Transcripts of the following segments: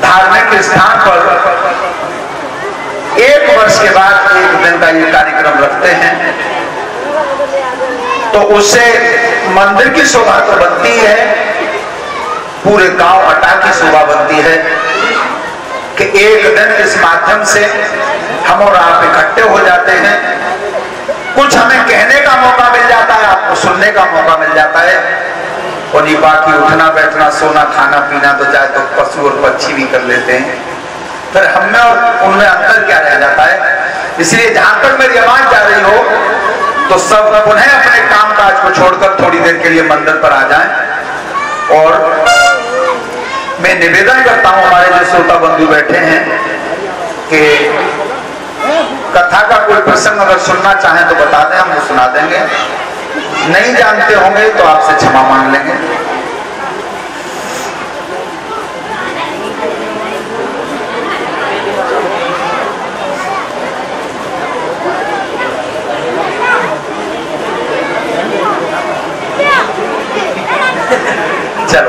धार्मिक स्थान पर 1 वर्ष के बाद 1 दिन का ये कार्यक्रम रखते हैं, तो उससे मंदिर की शोभा तो बनती है, पूरे गांव अटा की शोभा बनती है कि एक दिन इस माध्यम से हम और आप इकट्ठे हो जाते हैं, कुछ हमें कहने का मौका मिल जाता है, आपको सुनने का मौका मिल जाता है, और ये बाकी उठना बैठना सोना खाना पीना तो चाहे तो पशु और पक्षी भी कर लेते हैं, फिर हम में और उनमें अंतर क्या रह जाता है। इसलिए जहां तक मेरी आवाज जा रही हो तो सब पुनः अपने काम काज को छोड़कर थोड़ी देर के लिए मंदिर पर आ जाएं। और मैं निवेदन करता हूं हमारे जो श्रोता बंधु बैठे हैं कि कथा का कोई प्रसंग अगर सुनना चाहें तो बता दें, हम सुना देंगे, नहीं जानते होंगे तो आपसे क्षमा मांग लेंगे। चलो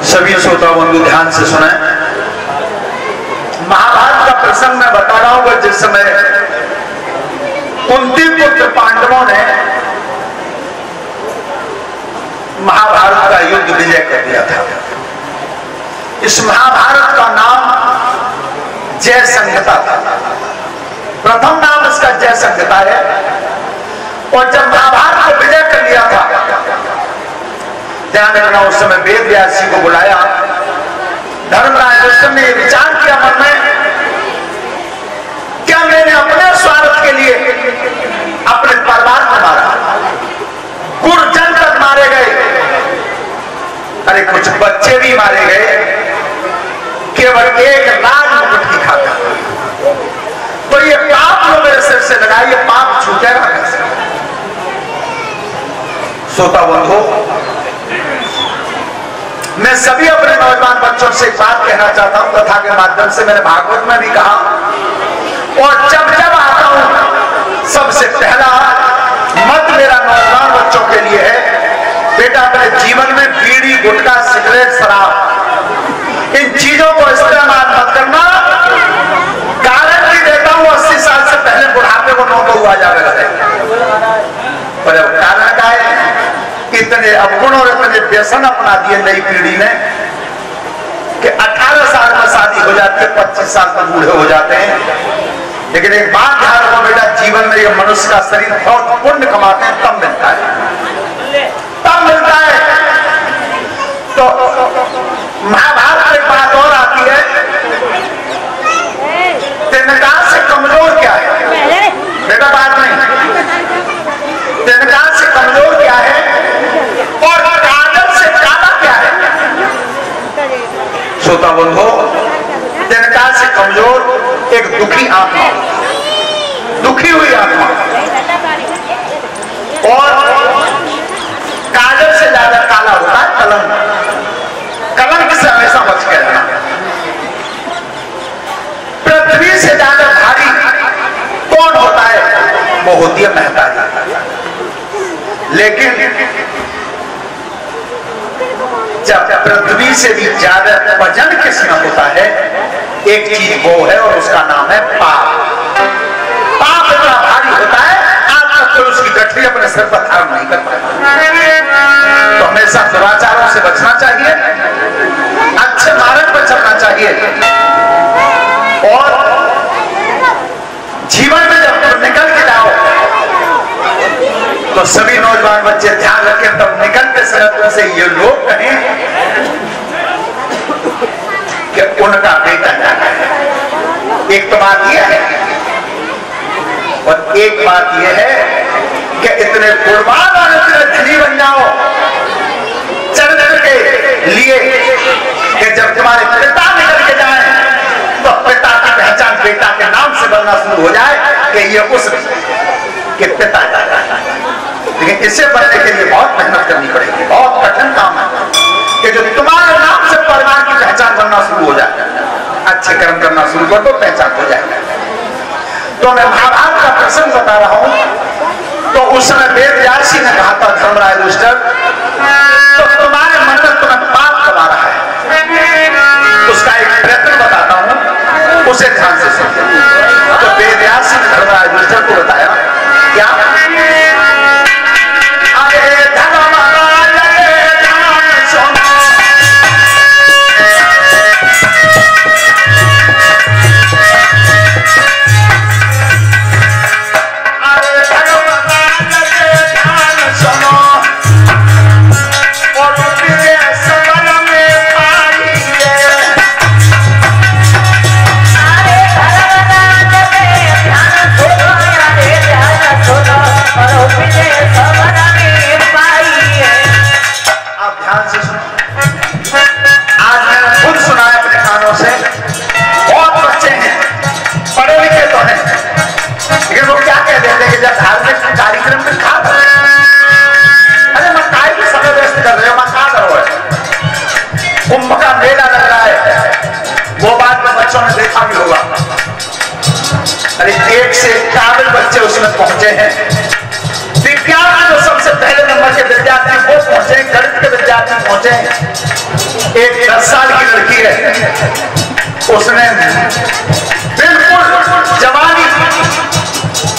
सभी श्रोता बंधु ध्यान से सुने। महाभारत का प्रसंग मैं बता रहा हूं, जिस समय कुंती पुत्र पांडवों ने महाभारत का युद्ध विजय कर दिया था। इस महाभारत का नाम जय संहिता था, प्रथम नाम इसका जय संहिता है। और जब महाभारत को विजय कर लिया था, ध्यान रखना, उस समय वेद व्यास जी को बुलाया। धर्मराज युधिष्ठिर ने विचार किया मन में, क्या मैंने अपने स्वार्थ के लिए अपने परिवार को मारा, गुरजन तक मारे गए, अरे कुछ बच्चे भी मारे गए, केवल एक राज मुकुट की खातिर। तो ये पाप जो मेरे सिर से लगा, ये पाप छूटेगा कैसे? श्रोता बंधु, मैं सभी अपने नौजवान बच्चों से एक बात कहना चाहता हूं, कथा के माध्यम से, मैंने भागवत में भी कहा और जब जब आता हूं सबसे पहला मत मेरा नौजवान बच्चों के लिए है, बेटा अपने जीवन में बीड़ी गुटखा सिगरेट शराब इन चीजों को इस्तेमाल मत करना। गारंटी देता हूं 80 साल से पहले बुढ़ापे को नौका हुआ जाएगा। पर कारण क्या है? इतने अवगुण और इतने व्यसन अपना दिए नई पीढ़ी ने कि 18 साल में शादी हो जाती है, 25 साल तक बूढ़े हो जाते हैं। लेकिन एक बात ध्यान रखो बेटा, जीवन में ये मनुष्य का शरीर बहुत पुण्य कमाते हैं तब मिलता है, तब मिलता है। तो महाभारत में बात और आती है, तिनका से कमजोर क्या है बेटा? बात नहीं, तिनका से कमजोर क्या है और काजल से काला क्या है? श्रोता बंधु, तिनका से कमजोर एक दुखी आत्मा, दुखी हुई आत्मा, और काजल से ज्यादा काला होता है कलंक। कलंक से हमेशा बच के रहना। पृथ्वी से ज्यादा भारी कौन होता है? वो होती है महतारी। लेकिन जब पृथ्वी से भी ज्यादा वजन किसमें होता है, एक चीज वो है और उसका नाम है पाप। पाप इतना भारी होता है आज तक कोई उसकी गठरी अपने सिर पर धारण नहीं कर पाता। तो हमेशा दुराचारों से बचना चाहिए, अच्छे मार्ग पर चलना चाहिए और नौजवान बच्चे ध्यान रखें, तब निकलते समय तुमसे ये लोग कहें कि उनका बेटा जाना है। एक तो बात यह है, और एक बात यह है कि इतने गुणवान और इतने धनी बन जाओ चरित्र के लिए कि जब तुम्हारे पिता निकल के जाए तो पिता की पहचान बेटा के नाम से बनना शुरू हो जाए कि ये उस के पिता जाता है। लेकिन इसे बनने के लिए बहुत मेहनत करनी पड़ेगी, बहुत कठिन काम है कि जो तुम्हारे नाम से परिवार की पहचान बनना शुरू हो जाए, अच्छे कर्म करना शुरू कर तो पहचान हो जाए। तो मैं महाभारत का प्रसंग बता रहा हूं। तो उस समय वेद व्यासी ने कहा था धर्मराज युधिष्ठिर, तो तुम्हारे मन में तुम्हें पाप दबा रहा है, उसका एक प्रयत्न बताता हूं, उसे ध्यान से सुनो। तो वेद व्यासी ने धर्मराज युधिष्ठिर को बताया क्या, अरे धर्मराज ध्यान सुनो, अरे धर्मराज ध्यान सुनो, और तेरे सबर में पाइए, अरे धर्मराज ध्यान सुनो, अरे ध्यान सुनो, और तेरे सबर में पाइए। आप ध्यान से सुनो। आज मैंने खुद सुना है अपने कानों से, बहुत बच्चे हैं, पढ़े लिखे तो हैं, लेकिन वो क्या कह देते हैं कि जब धार्मिक कार्यक्रम में खा रहे हैं, अरे मैं काय की समय व्यस्त कर रहे हो, मैं खा करो, कुंभ का मेला लग रहा है, वो बात में बच्चों ने देखा भी होगा। अरे 1 से 51 बच्चे उसमें पहुंचे हैं। विज्ञान में जो सबसे पहले नंबर के विद्यार्थी वो पहुंचे, गणित के विद्यार्थी पहुंचे। एक 10 साल की लड़की है, उसने बिल्कुल जवानी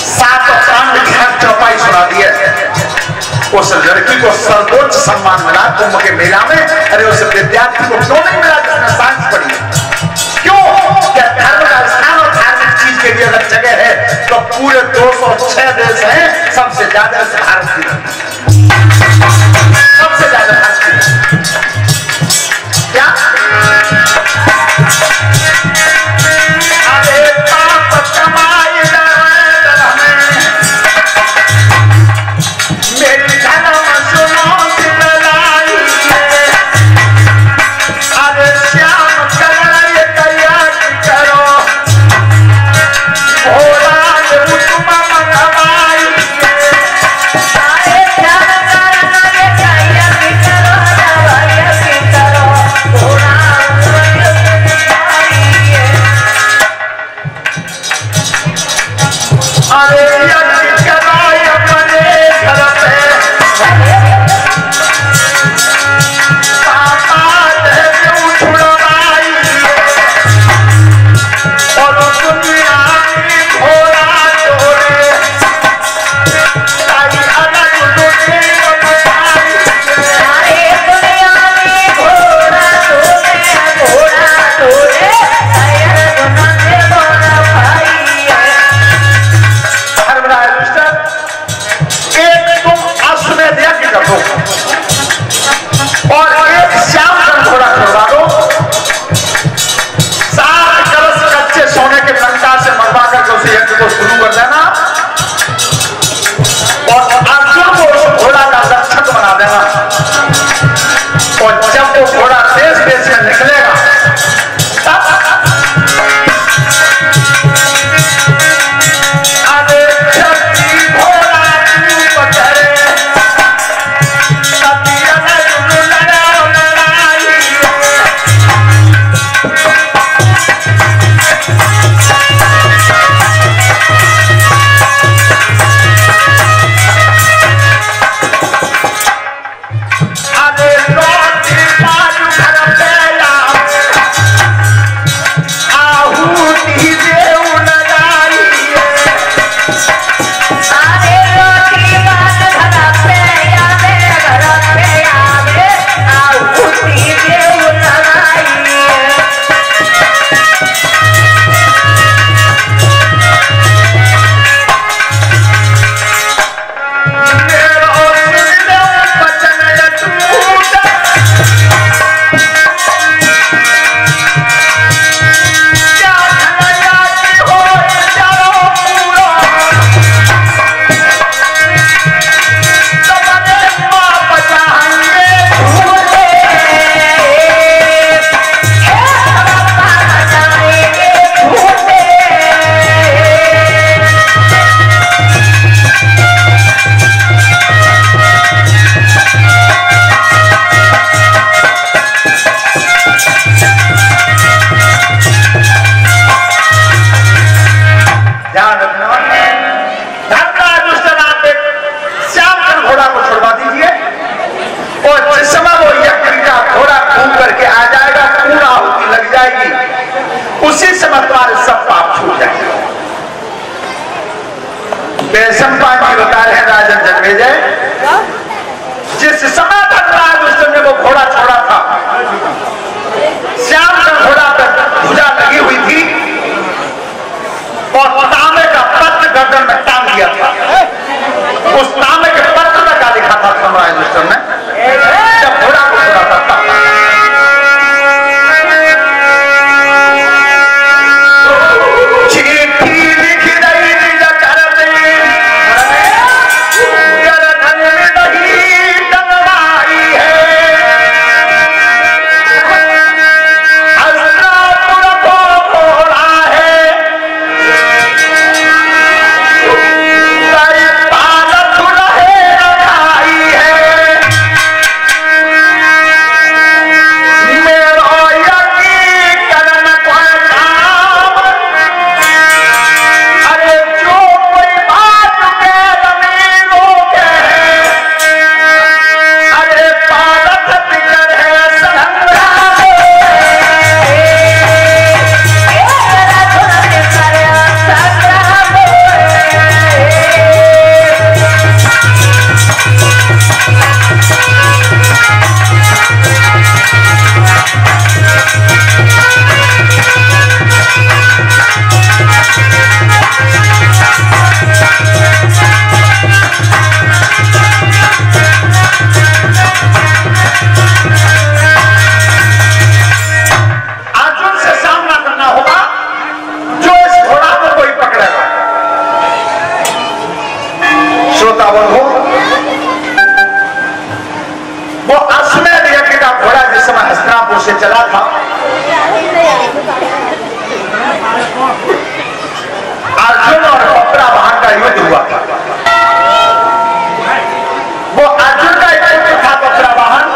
7 कांड की हर चौपाई सुना दी है। उस लड़की को सर्वोच्च सम्मान मिला कुंभ के मेला में। अरे उस विद्यार्थी को क्यों नहीं मिला जिसने साइंस पढ़ी है? क्यों? क्या धर्म का स्थान और धार्मिक चीज के लिए अलग जगह है? तो पूरे 206 देश हैं, सबसे ज्यादा भारत की, सबसे ज्यादा भारत की। क्या? अरे पाप कमाई मेरी धर्म सुनो दिलाई, अरे श्याम कराए तैयार करो, भोला तुम मंगवाई, अरे ध्यान करना तैयार करो, दवाई करो, थोड़ा पाइए। अरे यज्ञ कराए अपने घर पे, पापा क्यों छुड़वाई, और दुनिया में घोड़ा तोड़े, ताई अलग तुझे बताई, अरे दुनिया में घोड़ा तोड़े, अरे दुनिया में घोड़ा पाइए। धर्मराज युधिष्ठिर, एक तुम अश्वमेध यज्ञ कर दो और एक श्याम का घोड़ा करवा दो, 7 कलश कच्चे सोने के लंका से मरवा करके उस यज्ञ को शुरू कर देना, और अर्जुन को उस घोड़ा का रक्षक बना देना। और जब वो घोड़ा देश देश में निकलेगा तब अरे शक्ति घोड़ा रूप करे, सती अनंत लड़ाई, अरे लौट बाजू घर पे आ उसी समय तुम्हारे सब पाप छूट जाएंगे। वैशंपायन जी बता रहे हैं राजन जन्मेजय, जिस समय धर्मराज ने वो घोड़ा छोड़ा था, श्याम का घोड़ा पर भुजा लगी हुई थी और तांबे का पत्र गर्दन में टांग दिया था। उस तांबे के पत्र में क्या लिखा था धर्मराज ने जब घोड़ा को छोड़ा था? से चला था, अर्जुन और बब्रावाहन का युद्ध हुआ था। वो अर्जुन का एक पुत्र था बब्रावाहन,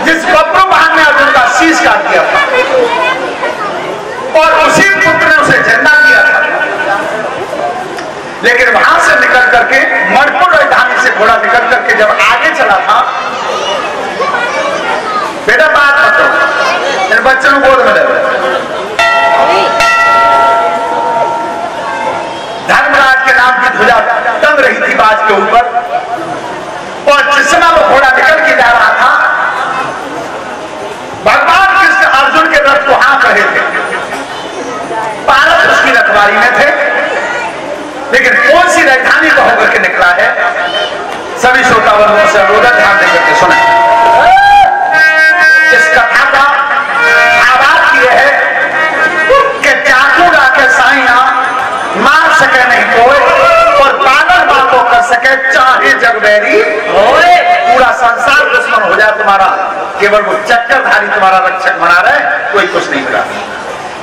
जिस बब्रावाहन ने अर्जुन का शीश काट दिया था और उसी पुत्र ने उसे जिंदा किया था। लेकिन वहां से निकल करके मणिपुर राजधानी से घोड़ा निकल करके जब आगे चला था, बेटा बात बताओ, इन बच्चों को गोद में ले। धर्मराज के नाम की ध्वजा टंग रही थी बाज के ऊपर, और जिस समय वो घोड़ा निकल के जा रहा था, भगवान कृष्ण अर्जुन के रथ को हाँक रहे थे। पारस उसकी रखवारी में थे, लेकिन कौन सी राजधानी को होकर के निकला है, सभी श्रोतावर्गों से अनुरोध ध्यान देकर के सुने। इस कथा का आवाज ये है कि चाकू डाके साइया मार सके नहीं कोई, और पागल बातों कर सके चाहे जगबैरी होए। पूरा संसार दुश्मन हो जाए तुम्हारा, केवल वो चक्करधारी तुम्हारा रक्षक बना रहे, कोई कुछ नहीं करा।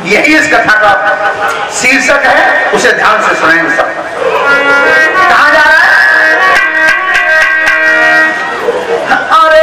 यही इस कथा का शीर्षक है, उसे ध्यान से सुनेंगे सब। कहां जा रहा है? अरे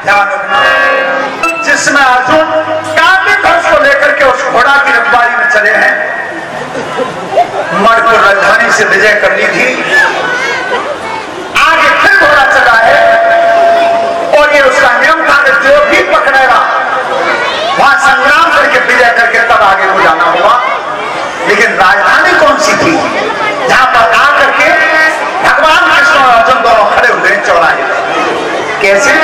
ध्यान रखना, इस समय अर्जुन काफी धनुष को लेकर के उस घोड़ा की रखवाली में चले हैं। मणिपुर राजधानी से विजय कर ली थी, आगे फिर घोड़ा चला है और ये उसका नियम था कि जो भी पकड़ेगा वहां संग्राम करके विजय करके तब आगे को जाना होगा। लेकिन राजधानी कौन सी थी जहां पर आकर के भगवान कृष्ण और अर्जुन दोनों खड़े हुए चौराहे? कैसे?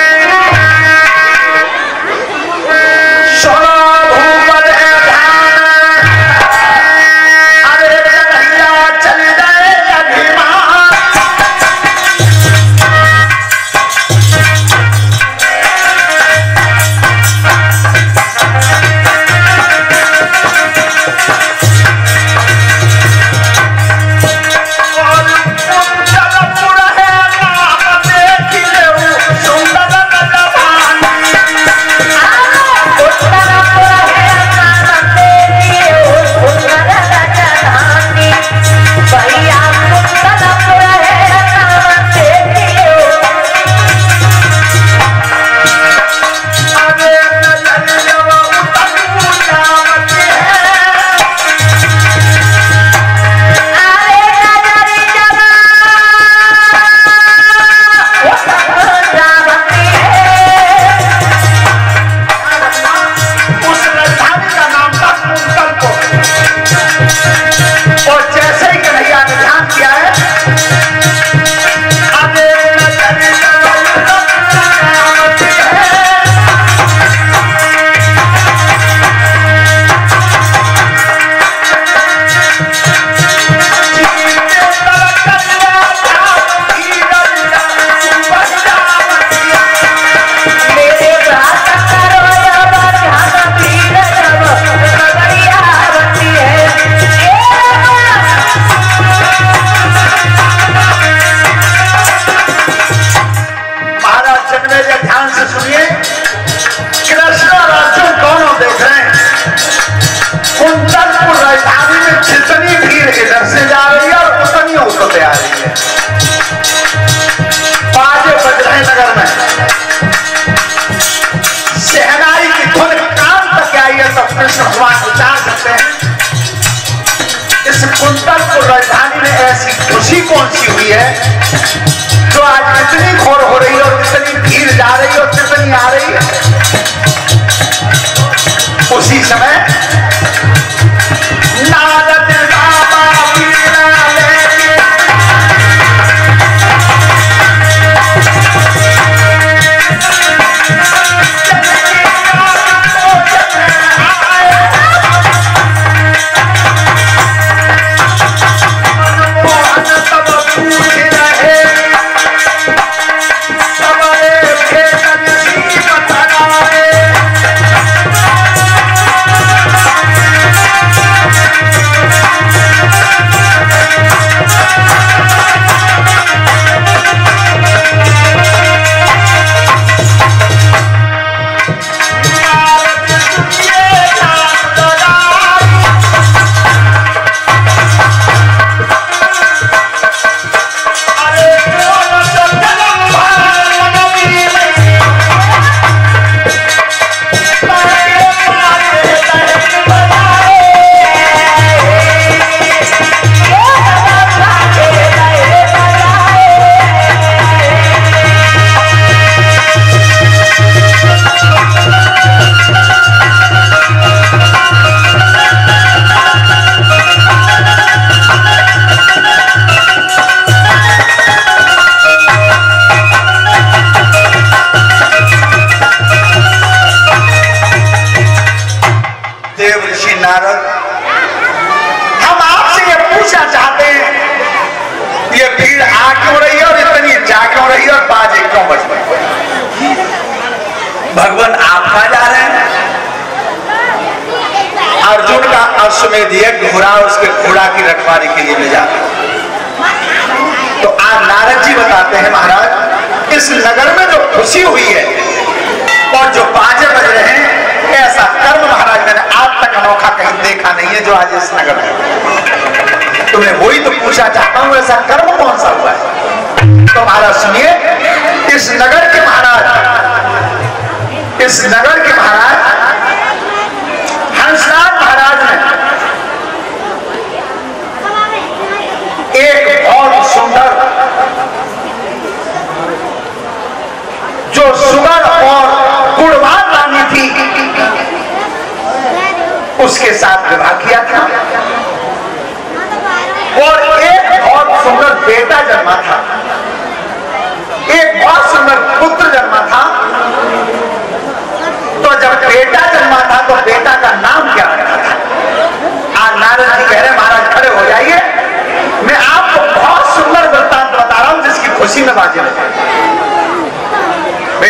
राजधानी में ऐसी खुशी कौन सी हुई है जो आज कितनी घोर हो रही है और कितनी भीड़ जा रही है और कितनी आ रही है? उसी समय नारद बाबा वीणा लेके भगवान आप कहां जा रहे हैं? अर्जुन का अश्वमेध यज्ञ घोड़ा उसके घोड़ा की रखवाली के लिए ले जाते। तो आज नारद जी बताते हैं महाराज, इस नगर में जो खुशी हुई है और जो बाजे बज रहे हैं, ऐसा कर्म महाराज मैंने आज तक अनोखा कहीं देखा नहीं है जो आज इस नगर में। तुम्हें वही तो पूछा चाहता हूं, ऐसा कर्म कौन सा हुआ है? तो महाराज सुनिए, इस नगर के महाराज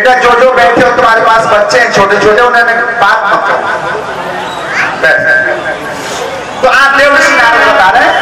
बेटा जो जो बैठे हो तुम्हारे पास बच्चे हैं छोटे छोटे, उन्होंने बात मत करो। तो आप देव ऋषि नारद बता रहे हैं